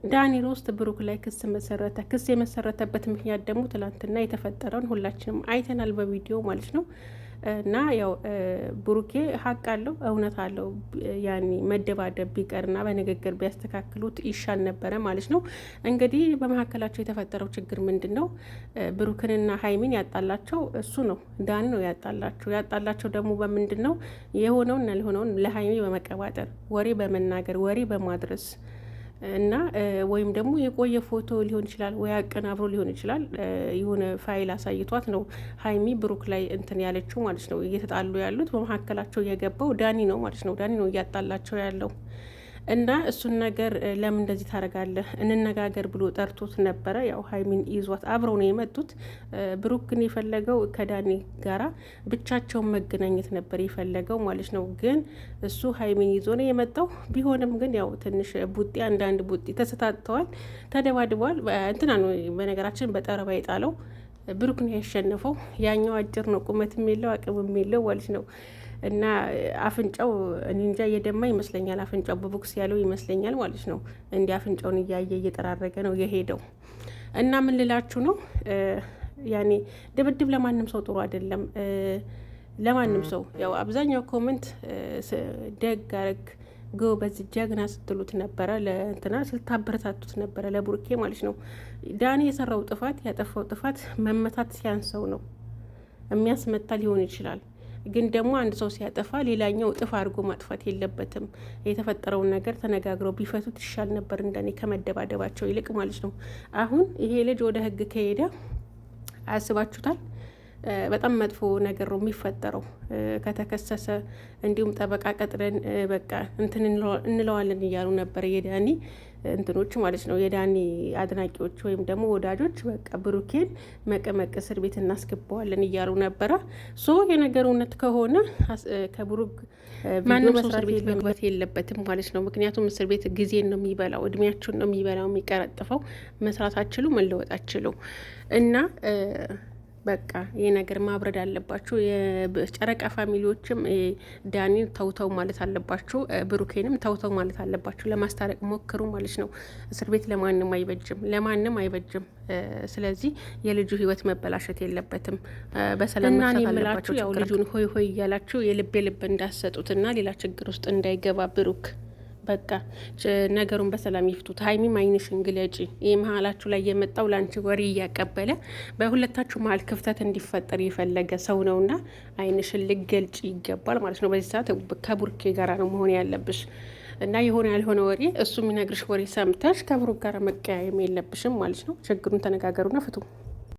ዳኒ ሮስት ብሩክ ላይ ክስ መሰረተ። ክስ የመሰረተበት ምክንያት ደግሞ ትላንትና የተፈጠረውን ሁላችንም አይተናል በቪዲዮ ማለት ነው። እና ያው ብሩኬ ሀቅ አለው፣ እውነት አለው። ያኔ መደባደብ ቢቀርና በንግግር ቢያስተካክሉት ይሻል ነበረ ማለት ነው። እንግዲህ በመካከላቸው የተፈጠረው ችግር ምንድን ነው? ብሩክንና ሀይሚን ያጣላቸው እሱ ነው፣ ዳኒ ነው ያጣላቸው። ያጣላቸው ደግሞ በምንድን ነው? የሆነውን ያልሆነውን ለሀይሚ በመቀባጠር ወሬ በመናገር ወሬ በማድረስ እና ወይም ደግሞ የቆየ ፎቶ ሊሆን ይችላል ወይ አቀናብሮ ሊሆን ይችላል። የሆነ ፋይል አሳይቷት ነው ሀይሚ ብሩክ ላይ እንትን ያለችው ማለት ነው። እየተጣሉ ያሉት በመካከላቸው የገባው ዳኒ ነው ማለት ነው። ዳኒ ነው እያጣላቸው ያለው እና እሱን ነገር ለምን እንደዚህ ታደርጋለህ እንነጋገር ብሎ ጠርቶት ነበረ። ያው ሀይሚን ይዟት አብረው ነው የመጡት። ብሩክ ግን የፈለገው ከዳኒ ጋራ ብቻቸውን መገናኘት ነበር የፈለገው ማለት ነው። ግን እሱ ሀይሚን ይዞ ነው የመጣው። ቢሆንም ግን ያው ትንሽ ቡጢ አንዳንድ ቡጢ ተሰታተዋል፣ ተደባድበዋል። እንትና ነው በነገራችን በጠረባ የጣለው ብሩክ ነው ያሸነፈው። ያኛው አጭር ነው፣ ቁመትም የለው አቅምም የለው ማለት ነው። እና አፍንጫው እንጃ እየደማ ይመስለኛል። አፍንጫው በቦክስ ያለው ይመስለኛል ማለት ነው። እንዲ አፍንጫውን እያየ እየጠራረገ ነው የሄደው። እና ምን ልላችሁ ነው፣ ያኔ ድብድብ ለማንም ሰው ጥሩ አይደለም። ለማንም ሰው ያው አብዛኛው ኮመንት ደግ አረግ ጎበዝ ጀግና ስትሉት ነበረ፣ ለእንትና ስልታበረታቱት ነበረ፣ ለቡርኬ ማለት ነው። ዳኒ የሰራው ጥፋት ያጠፋው ጥፋት መመታት ሲያንሰው ነው። የሚያስመታ ሊሆን ይችላል ግን ደግሞ አንድ ሰው ሲያጠፋ ሌላኛው እጥፍ አድርጎ ማጥፋት የለበትም። የተፈጠረውን ነገር ተነጋግረው ቢፈቱት ይሻል ነበር፣ እንደኔ ከመደባደባቸው ይልቅ ማለት ነው። አሁን ይሄ ልጅ ወደ ህግ ከሄደ አያስባችሁታል? በጣም መጥፎ ነገር ነው የሚፈጠረው ከተከሰሰ። እንዲሁም ጠበቃ ቀጥረን በቃ እንትን እንለዋለን እያሉ ነበር የዳኒ እንትኖች ማለት ነው፣ የዳኒ አድናቂዎች ወይም ደግሞ ወዳጆች። በቃ ብሩኬን መቀመቅ እስር ቤት እናስገባዋለን እያሉ ነበረ። ሶ የነገር እውነት ከሆነ ከብሩክ ማንም ሰው እስር ቤት መግባት የለበትም ማለት ነው። ምክንያቱም እስር ቤት ጊዜን ነው የሚበላው፣ እድሜያችሁን ነው የሚበላው፣ የሚቀረጥፈው። መስራት አችሉ፣ መለወጥ አችሉ እና በቃ ይህ ነገር ማብረድ አለባችሁ። የጨረቃ ፋሚሊዎችም ዳኒን ተውተው ማለት አለባችሁ፣ ብሩኬንም ተውተው ማለት አለባችሁ። ለማስታረቅ ሞክሩ ማለት ነው። እስር ቤት ለማንም አይበጅም፣ ለማንም አይበጅም። ስለዚህ የልጁ ህይወት መበላሸት የለበትም። በሰላም መፍታት አለባችሁ። ያው ልጁን ሆይ ሆይ እያላችሁ የልብ የልብ እንዳሰጡትና ሌላ ችግር ውስጥ እንዳይገባ ብሩክ በቃ ነገሩን በሰላም ይፍቱት። ሀይሚም አይንሽን ግለጪ። ይህ መሀላችሁ ላይ የመጣው ለአንቺ ወሬ እያቀበለ በሁለታችሁ መሀል ክፍተት እንዲፈጠር የፈለገ ሰው ነውና አይንሽን ልገልጪ ይገባል ማለት ነው። በዚህ ሰዓት ከቡርኬ ጋራ ነው መሆን ያለብሽ እና የሆነ ያልሆነ ወሬ እሱ የሚነግርሽ ወሬ ሰምተሽ ከብሩክ ጋር መቀያየም የለብሽም ማለት ነው። ችግሩን ተነጋገሩና ፍቱ።